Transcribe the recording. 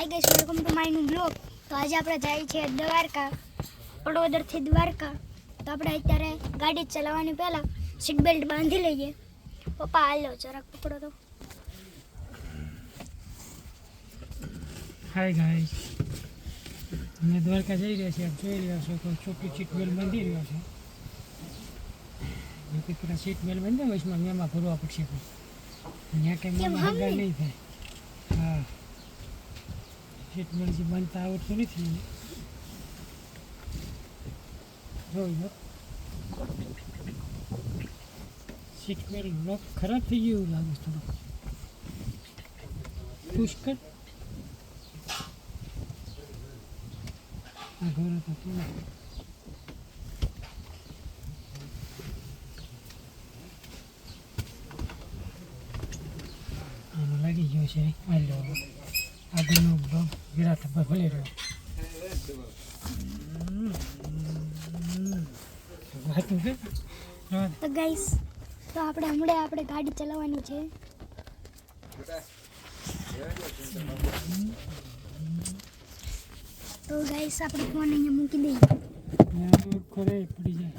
Hi guys, welcome to my new blog. તો આજે આપણે જાય છે દ્વારકા, વડોદરથી દ્વારકા. તો આપણે અત્યારે ગાડી ચલાવવાની પહેલાં સીટ બેલ્ટ બાંધી લઈએ. પપ્પા હાલો જરાક પકડો તો. હાય ગાઈસ, અમે દ્વારકા જઈ રહ્યા છીએ. આપ જોઈ રહ્યા છો તો છોકરી સીટ બેલ્ટ બાંધી રહ્યો છે. જો કે પેલા સીટ બેલ્ટ બાંધે વચમાં મેમાં ભરવા પડશે. ત્યાં કંઈ મેમાં હગા નહીં થાય. હા, સીટ બેલ્ટ જે બાંધતા આવડતું નથી. જોઈ લો, સીટ બેલ્ટ લોક ખરાબ થઈ ગયું લાગે થોડું. પુષ્કળ આ ઘર હતો તો આનો લાગી ગયો છે. હાલો આગળનો બ્લોગ વિરાટ ભલે રહ્યો. તો ગાઈસ, તો આપણે ગાડી ચલાવવાની છે. તો ગાઈસ, આપણે ફોન અહીંયા મૂકી દઈએ. ખોરાઈ પડી જાય.